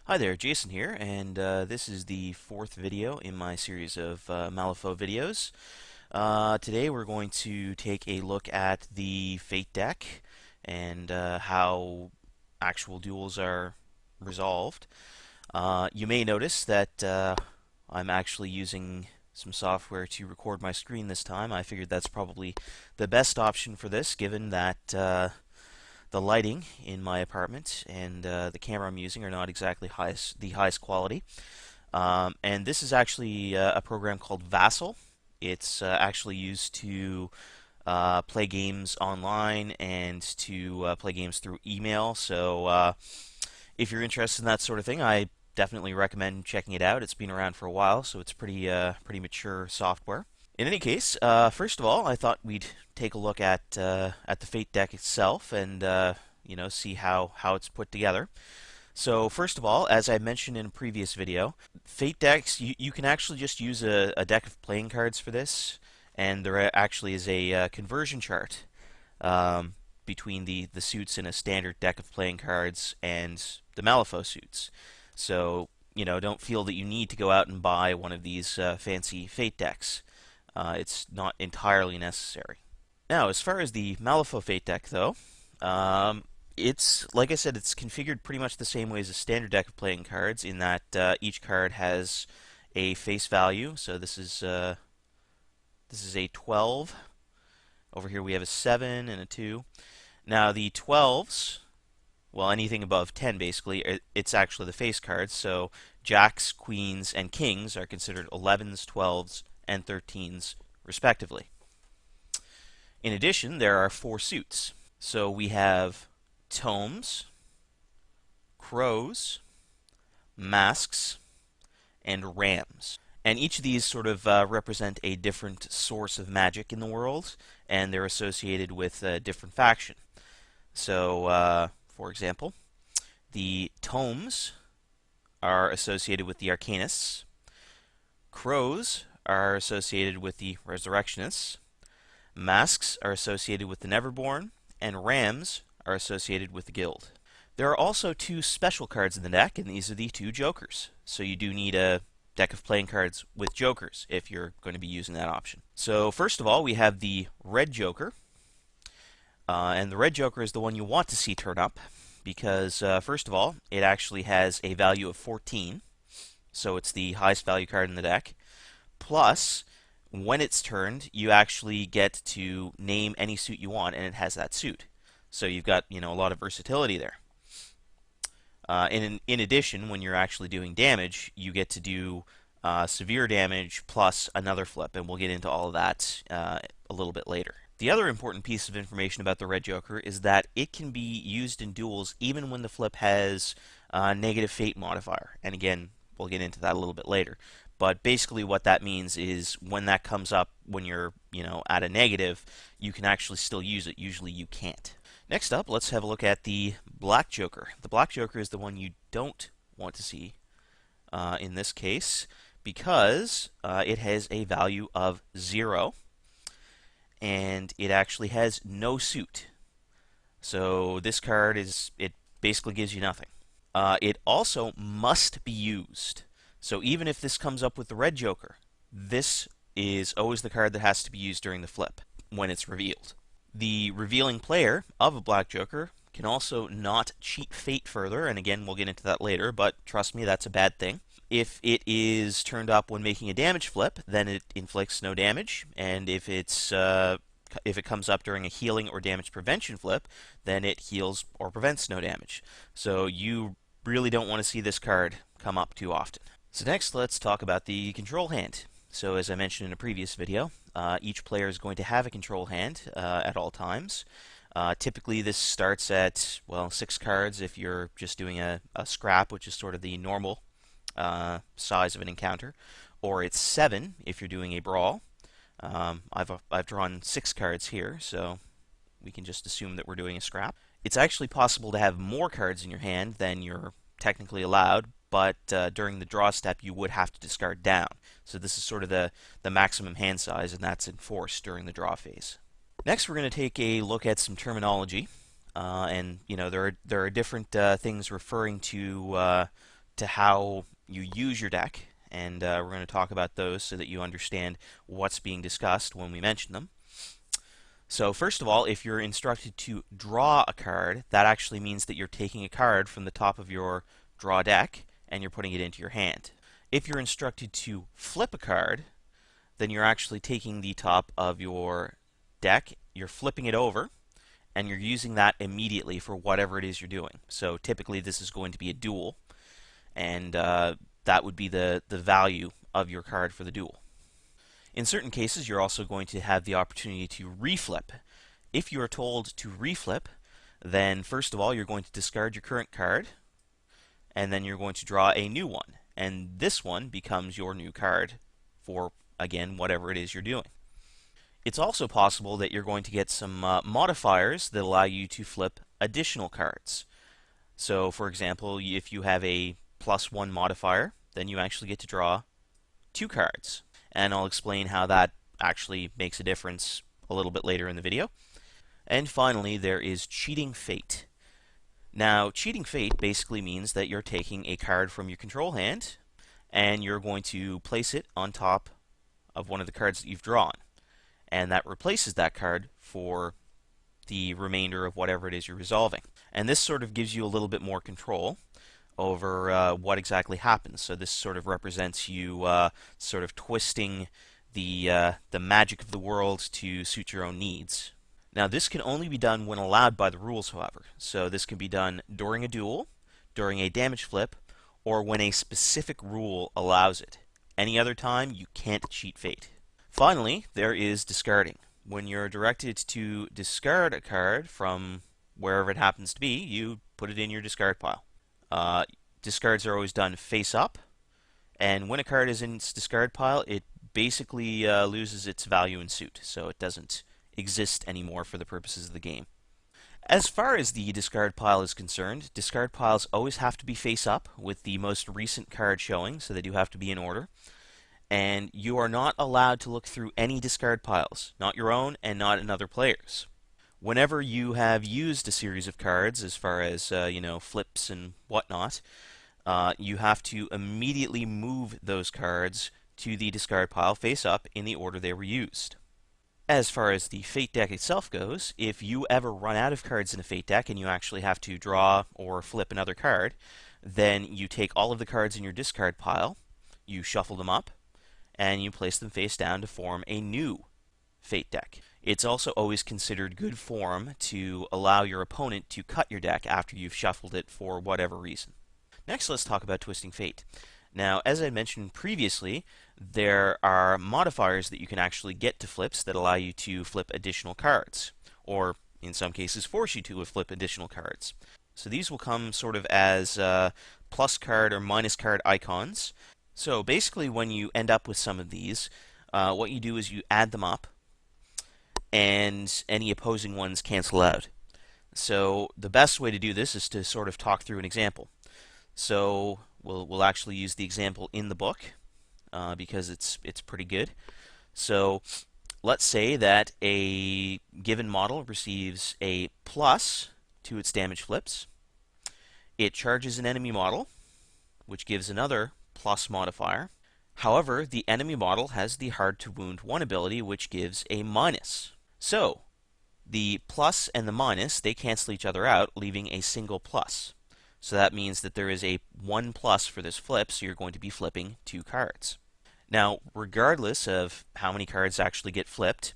Hi there, Jason here, and this is the fourth video in my series of Malifaux videos. Today we're going to take a look at the Fate deck and how actual duels are resolved. You may notice that I'm actually using some software to record my screen this time. I figured that's probably the best option for this, given that the lighting in my apartment and the camera I'm using are not exactly the highest quality. And this is actually a program called Vassal. It's actually used to play games online and to play games through email. So if you're interested in that sort of thing, I definitely recommend checking it out. It's been around for a while, so it's pretty mature software. In any case, first of all, I thought we'd take a look at the Fate deck itself and see how it's put together. So first of all, as I mentioned in a previous video, Fate decks you can actually just use a deck of playing cards for this, and there actually is a conversion chart between the suits in a standard deck of playing cards and the Malifaux suits. So don't feel that you need to go out and buy one of these fancy Fate decks. It's not entirely necessary. Now, as far as the Malifaux Fate deck, though, it's like I said, it's configured pretty much the same way as a standard deck of playing cards, in that each card has a face value. So this is a 12. Over here we have a 7 and a 2. Now the 12s, well, anything above 10 basically, it's actually the face cards. So jacks, queens, and kings are considered 11s, 12s, and 13s respectively. In addition, there are 4 suits. So we have tomes, crows, masks, and rams. And each of these sort of represent a different source of magic in the world, and they're associated with a different faction. So, for example, the tomes are associated with the Arcanists, crows are associated with the Resurrectionists, masks are associated with the Neverborn, and rams are associated with the Guild. There are also 2 special cards in the deck, and these are the 2 jokers. So you do need a deck of playing cards with jokers if you're going to be using that option. So first of all, we have the red joker. And the red joker is the one you want to see turn up because, first of all, it actually has a value of 14. So it's the highest value card in the deck. Plus, when it's turned, you actually get to name any suit you want, and it has that suit. So you've got a lot of versatility there. In addition, when you're actually doing damage, you get to do severe damage plus another flip, and we'll get into all of that a little bit later. The other important piece of information about the Red Joker is that it can be used in duels even when the flip has a negative fate modifier. And again, we'll get into that a little bit later. But basically what that means is when that comes up when you're, at a negative, you can actually still use it. Usually you can't. Next up, let's have a look at the Black Joker. The Black Joker is the one you don't want to see in this case because it has a value of 0 and it actually has no suit. So this card it basically gives you nothing. It also must be used. So even if this comes up with the Red Joker, this is always the card that has to be used during the flip when it's revealed. The revealing player of a Black Joker can also not cheat fate further, and again, we'll get into that later, but trust me, that's a bad thing. If it is turned up when making a damage flip, then it inflicts no damage, and if it comes up during a healing or damage prevention flip, then it heals or prevents no damage. So you really don't want to see this card come up too often. So next, let's talk about the control hand. So as I mentioned in a previous video, each player is going to have a control hand at all times. Typically this starts at, 6 cards if you're just doing a scrap, which is sort of the normal size of an encounter, or it's 7 if you're doing a brawl. I've drawn 6 cards here, so we can just assume that we're doing a scrap. It's actually possible to have more cards in your hand than you're technically allowed, but during the draw step you would have to discard down. So this is sort of the maximum hand size, and that's enforced during the draw phase. Next, we're going to take a look at some terminology, and there are different things referring to to how you use your deck, and we're going to talk about those so that you understand what's being discussed when we mention them. So first of all, if you're instructed to draw a card, that actually means that you're taking a card from the top of your draw deck and you're putting it into your hand. If you're instructed to flip a card, then you're actually taking the top of your deck, you're flipping it over, and you're using that immediately for whatever it is you're doing. So typically this is going to be a duel, and that would be the value of your card for the duel. In certain cases, you're also going to have the opportunity to reflip. If you are told to reflip, then first of all, you're going to discard your current card, and then you're going to draw a new one. And this one becomes your new card for, again, whatever it is you're doing. It's also possible that you're going to get some modifiers that allow you to flip additional cards. So, for example, if you have a +1 modifier, then you actually get to draw 2 cards. And I'll explain how that actually makes a difference a little bit later in the video. And finally, there is cheating fate. Now, cheating fate basically means that you're taking a card from your control hand and you're going to place it on top of one of the cards that you've drawn. And that replaces that card for the remainder of whatever it is you're resolving. And this sort of gives you a little bit more control over what exactly happens. So this sort of represents you sort of twisting the magic of the world to suit your own needs. Now this can only be done when allowed by the rules, however. So this can be done during a duel, during a damage flip, or when a specific rule allows it. Any other time, you can't cheat fate. Finally, there is discarding. When you're directed to discard a card from wherever it happens to be, you put it in your discard pile. Discards are always done face up, and when a card is in its discard pile, it basically loses its value in suit, so it doesn't exist anymore for the purposes of the game. As far as the discard pile is concerned, discard piles always have to be face up with the most recent card showing, so they do have to be in order. And you are not allowed to look through any discard piles, not your own and not another player's. Whenever you have used a series of cards, as far as flips and whatnot, you have to immediately move those cards to the discard pile face up in the order they were used. As far as the Fate deck itself goes, if you ever run out of cards in a Fate deck and you actually have to draw or flip another card, then you take all of the cards in your discard pile, you shuffle them up, and you place them face down to form a new Fate deck. It's also always considered good form to allow your opponent to cut your deck after you've shuffled it for whatever reason. Next, let's talk about Twisting Fate. Now, as I mentioned previously, there are modifiers that you can actually get to flips that allow you to flip additional cards, or in some cases force you to flip additional cards. So these will come sort of as plus card or minus card icons. So basically when you end up with some of these, what you do is you add them up, and any opposing ones cancel out. So the best way to do this is to sort of talk through an example. So we'll actually use the example in the book because it's pretty good. So let's say that a given model receives a plus to its damage flips. It charges an enemy model, which gives another plus modifier. However, the enemy model has the Hard to Wound 1 ability, which gives a minus. So the plus and the minus, they cancel each other out, leaving a single plus. So that means that there is a 1 plus for this flip, so you're going to be flipping 2 cards. Now, regardless of how many cards actually get flipped,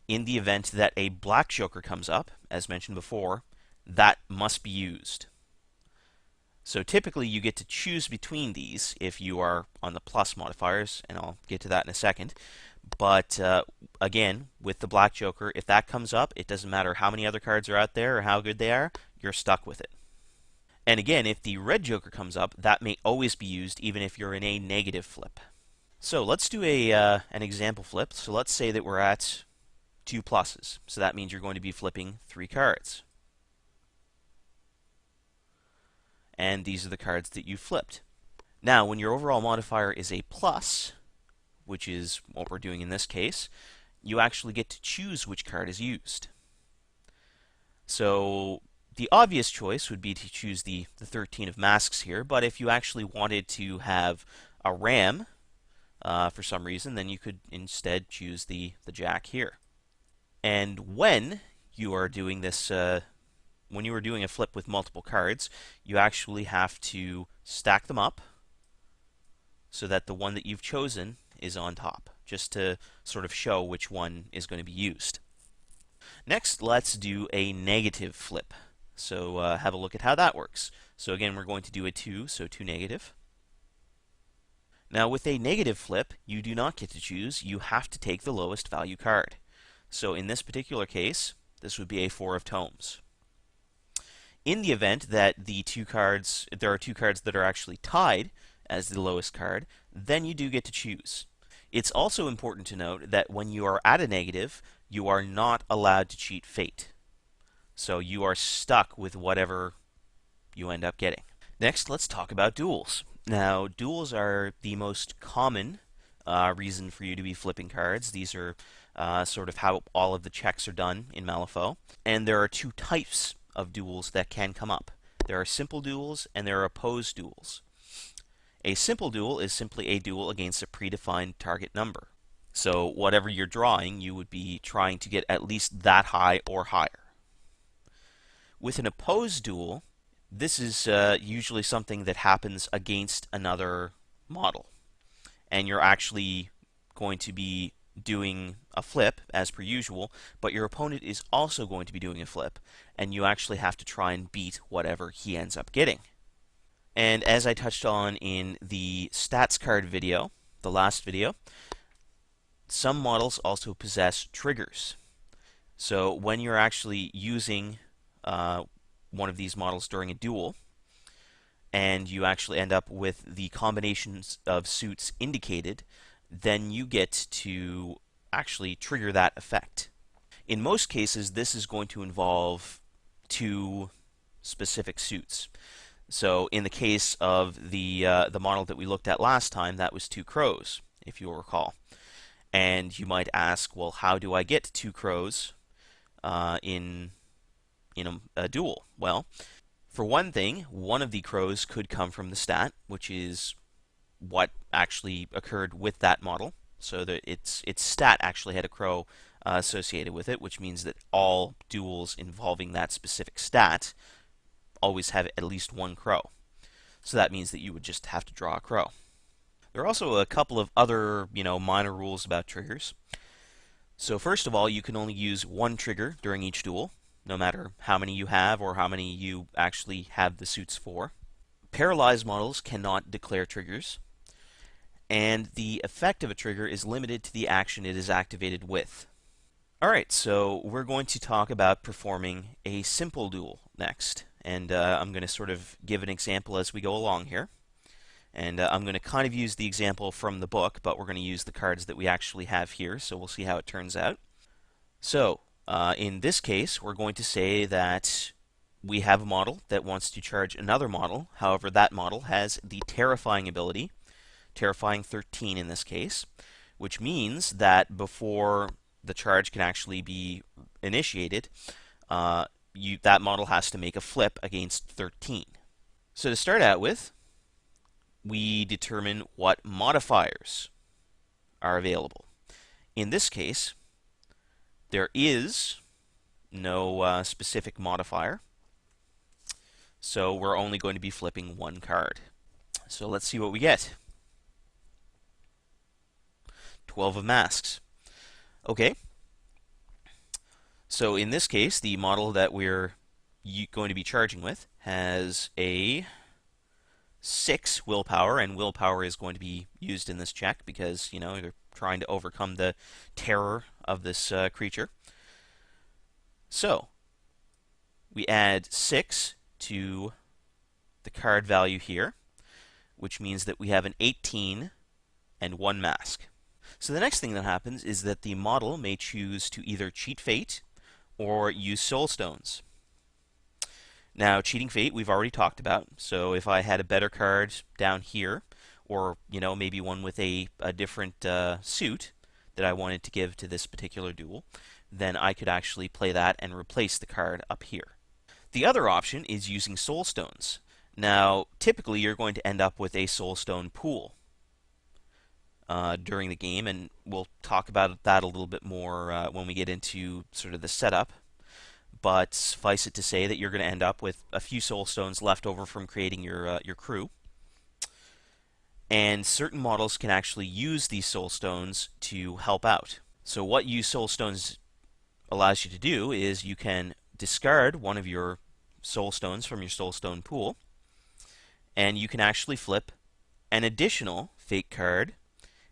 in the event that a black joker comes up, as mentioned before, that must be used. So typically you get to choose between these if you are on the plus modifiers, and I'll get to that in a second. But again, with the black joker, if that comes up, it doesn't matter how many other cards are out there or how good they are, you're stuck with it. And again, if the red joker comes up, that may always be used even if you're in a negative flip. So let's do an example flip. So let's say that we're at 2 pluses. So that means you're going to be flipping 3 cards. And these are the cards that you flipped. Now, when your overall modifier is a plus, which is what we're doing in this case, you actually get to choose which card is used. So The obvious choice would be to choose the 13 of masks here, but if you actually wanted to have a ram for some reason, then you could instead choose the jack here. And when you are doing this, when you are doing a flip with multiple cards, you actually have to stack them up so that the one that you've chosen is on top, just to sort of show which one is going to be used. Next, let's do a negative flip. So have a look at how that works. So again, we're going to do a 2, so 2 negative. Now with a negative flip, you do not get to choose. You have to take the lowest value card. So in this particular case, this would be a 4 of tomes. In the event that there are two cards that are actually tied as the lowest card, then you do get to choose. It's also important to note that when you are at a negative, you are not allowed to cheat fate. So you are stuck with whatever you end up getting. Next, let's talk about duels. Now, duels are the most common reason for you to be flipping cards. These are sort of how all of the checks are done in Malifaux. And there are two types of duels that can come up. There are simple duels and there are opposed duels. A simple duel is simply a duel against a predefined target number. So whatever you're drawing, you would be trying to get at least that high or higher. With an opposed duel, this is usually something that happens against another model. And you're actually going to be doing a flip, as per usual, but your opponent is also going to be doing a flip, and you actually have to try and beat whatever he ends up getting. And as I touched on in the stats card video, the last video, some models also possess triggers. So when you're actually using one of these models during a duel, and you actually end up with the combinations of suits indicated, then you get to actually trigger that effect. In most cases, this is going to involve two specific suits. So in the case of the model that we looked at last time, that was two crows, if you'll recall. And you might ask, well, how do I get two crows in a duel? Well, for one thing, one of the crows could come from the stat, which is what actually occurred with that model. So that its stat actually had a crow associated with it, which means that all duels involving that specific stat always have at least one crow. So that means that you would just have to draw a crow. There are also a couple of other, minor rules about triggers. So first of all, you can only use one trigger during each duel, no matter how many you have or how many you actually have the suits for. Paralyzed models cannot declare triggers, and the effect of a trigger is limited to the action it is activated with. Alright, so we're going to talk about performing a simple duel next, and I'm going to sort of give an example as we go along here. And I'm going to kind of use the example from the book, but we're going to use the cards that we actually have here, so we'll see how it turns out. So, in this case, we're going to say that we have a model that wants to charge another model. However, that model has the terrifying ability, terrifying 13 in this case, which means that before the charge can actually be initiated, that model has to make a flip against 13. So to start out with, we determine what modifiers are available. In this case, there is no specific modifier, so we're only going to be flipping one card. So let's see what we get. 12 of masks. Okay. So in this case, the model that we're going to be charging with has a 6 willpower, and willpower is going to be used in this check because, they're trying to overcome the terror of this creature. So, we add 6 to the card value here, which means that we have an 18 and 1 mask. So the next thing that happens is that the model may choose to either cheat fate or use soul stones. Now, cheating fate we've already talked about, so if I had a better card down here, or maybe one with a different suit that I wanted to give to this particular duel, then I could actually play that and replace the card up here. The other option is using soul stones. Now, typically you're going to end up with a soul stone pool during the game, and we'll talk about that a little bit more when we get into sort of the setup. But suffice it to say that you're going to end up with a few soul stones left over from creating your crew. And certain models can actually use these soul stones to help out. So what use soul stones allows you to do is you can discard one of your soul stones from your soul stone pool, and you can actually flip an additional fate card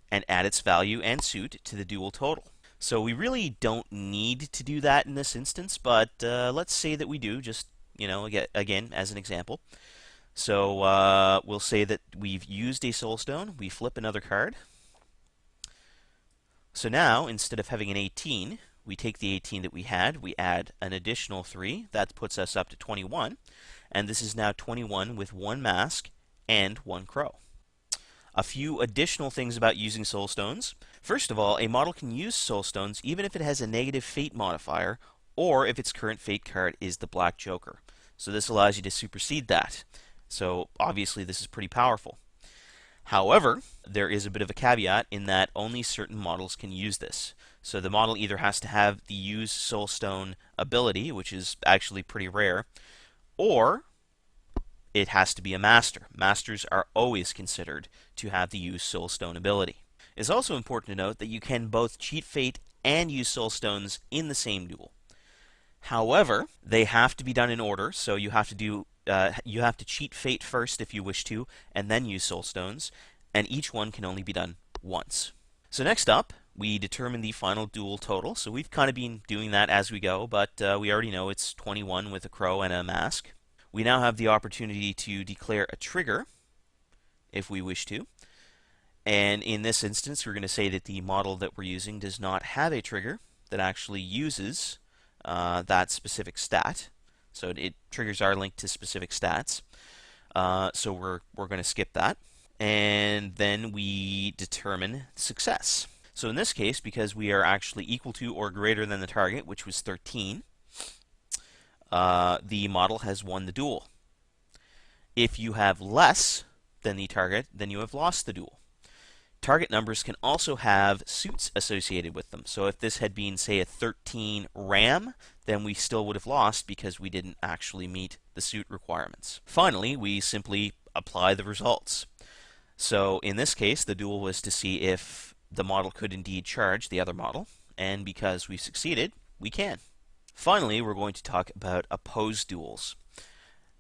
and add its value and suit to the duel total. So we really don't need to do that in this instance, but let's say that we do, just, again, as an example. So we'll say that we've used a soul stone, we flip another card. So now, instead of having an 18, we take the 18 that we had, we add an additional 3, that puts us up to 21, and this is now 21 with 1 mask and 1 crow. A few additional things about using soul stones. First of all, a model can use soul stones even if it has a negative fate modifier, or if its current fate card is the Black Joker. So this allows you to supersede that. So obviously this is pretty powerful. However, there is a bit of a caveat in that only certain models can use this. So the model either has to have the use soul stone ability, which is actually pretty rare, or it has to be a master. Masters are always considered to have the use soul stone ability. It's also important to note that you can both cheat fate and use soul stones in the same duel. However, they have to be done in order, so you have to cheat fate first if you wish to, and then use soul stones, and each one can only be done once. So next up, we determine the final duel total. So we've kind of been doing that as we go, but we already know it's 21 with a crow and a mask. We now have the opportunity to declare a trigger if we wish to. And in this instance, we're going to say that the model that we're using does not have a trigger that actually uses that specific stat. So triggers are linked to specific stats. So we're going to skip that. And then we determine success. So in this case, because we are actually equal to or greater than the target, which was 13, the model has won the duel. If you have less than the target, then you have lost the duel. Target numbers can also have suits associated with them. So if this had been, say, a 13 ram, then we still would have lost because we didn't actually meet the suit requirements. Finally, we simply apply the results. So in this case, the duel was to see if the model could indeed charge the other model, and because we succeeded, we can. Finally, we're going to talk about opposed duels.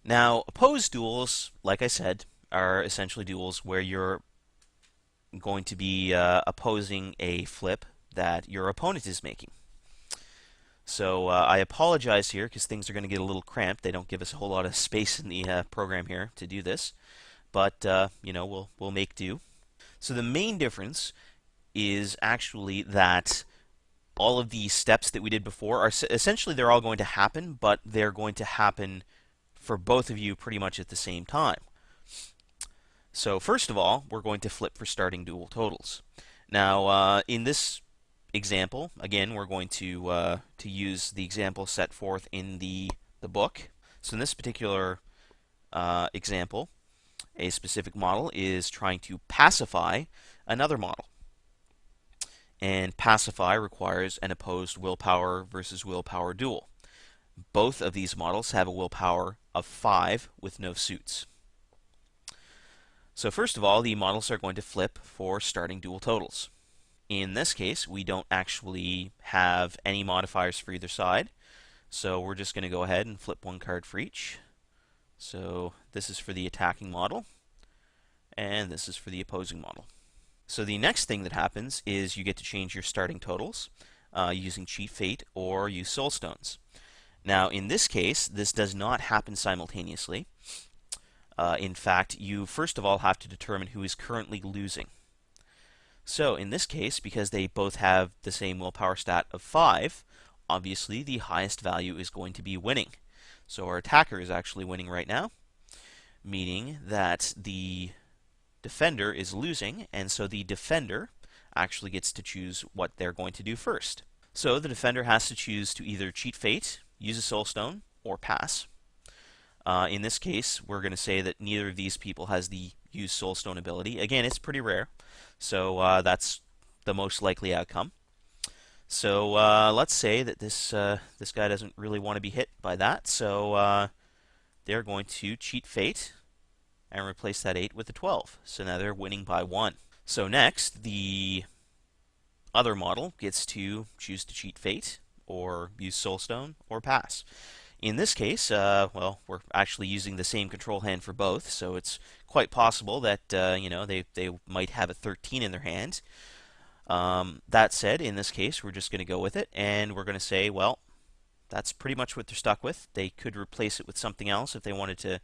Now, opposed duels, like I said, are essentially duels where you're going to be opposing a flip that your opponent is making. So I apologize here because things are going to get a little cramped. They don't give us a whole lot of space in the program here to do this, but we'll make do. So the main difference is actually that all of the steps that we did before are essentially they're all going to happen, but they're going to happen for both of you pretty much at the same time. So first of all, we're going to flip for starting duel totals. Now, in this example, again, we're going to use the example set forth in the book. So in this particular example, a specific model is trying to pacify another model. And pacify requires an opposed willpower versus willpower duel. Both of these models have a willpower of 5 with no suits. So first of all, the models are going to flip for starting duel totals. In this case, we don't actually have any modifiers for either side, so we're just going to go ahead and flip one card for each. So this is for the attacking model, and this is for the opposing model. So the next thing that happens is you get to change your starting totals using Cheat Fate or use Soul Stones. Now, in this case, this does not happen simultaneously. In fact, you first of all have to determine who is currently losing. So in this case, because they both have the same willpower stat of 5, obviously the highest value is going to be winning. So our attacker is actually winning right now, meaning that the defender is losing, and so the defender actually gets to choose what they're going to do first. So the defender has to choose to either cheat fate, use a soul stone, or pass. In this case, we're going to say that neither of these people has the use Soulstone ability. Again, it's pretty rare, so that's the most likely outcome. So let's say that this guy doesn't really want to be hit by that, so they're going to cheat fate and replace that 8 with a 12. So now they're winning by 1. So next, the other model gets to choose to cheat fate, or use Soulstone, or pass. In this case, well, we're actually using the same control hand for both, so it's quite possible that they might have a 13 in their hand. That said, in this case, we're just going to go with it, and we're going to say, well, that's pretty much what they're stuck with. They could replace it with something else if they wanted to,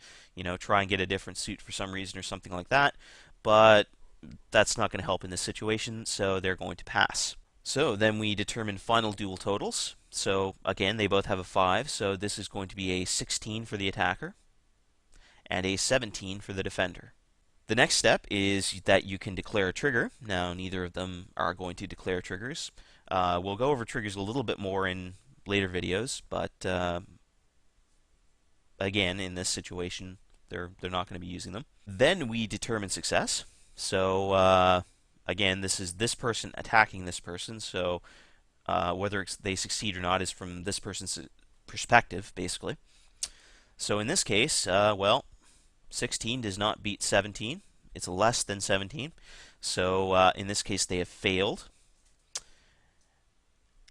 try and get a different suit for some reason or something like that. But that's not going to help in this situation, so they're going to pass. So then we determine final duel totals. So again, they both have a 5, so this is going to be a 16 for the attacker and a 17 for the defender. The next step is that you can declare a trigger. Now, neither of them are going to declare triggers. We'll go over triggers a little bit more in later videos, but again, in this situation, they're not going to be using them. Then we determine success. So again, this is this person attacking this person. So whether they succeed or not is from this person's perspective, basically. So in this case, well, 16 does not beat 17. It's less than 17. So in this case, they have failed.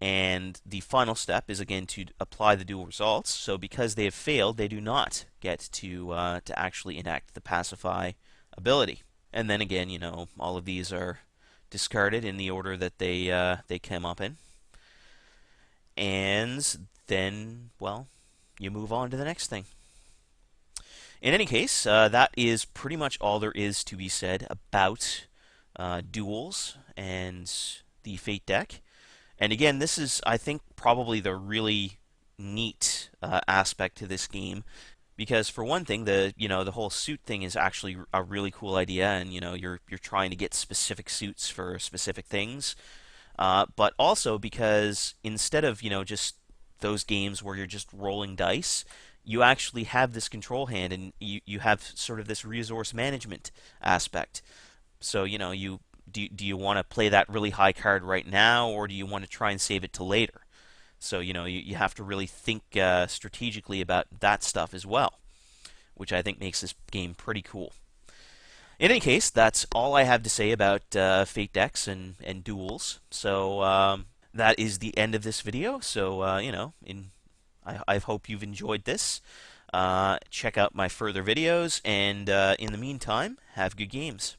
And the final step is again to apply the dual results. So because they have failed, they do not get to actually enact the pacify ability. And then again, all of these are discarded in the order that they came up in. And then, well, you move on to the next thing. In any case, that is pretty much all there is to be said about duels and the Fate deck. And again, this is, I think, probably the really neat aspect to this game, because for one thing, the whole suit thing is actually a really cool idea, and you're trying to get specific suits for specific things. But also because instead of just those games where you're just rolling dice, you actually have this control hand, and you have sort of this resource management aspect. So do you want to play that really high card right now, or do you want to try and save it till later? So you have to really think strategically about that stuff as well, which I think makes this game pretty cool. In any case, that's all I have to say about Fate decks and duels. So that is the end of this video. So I hope you've enjoyed this. Check out my further videos, and in the meantime, have good games.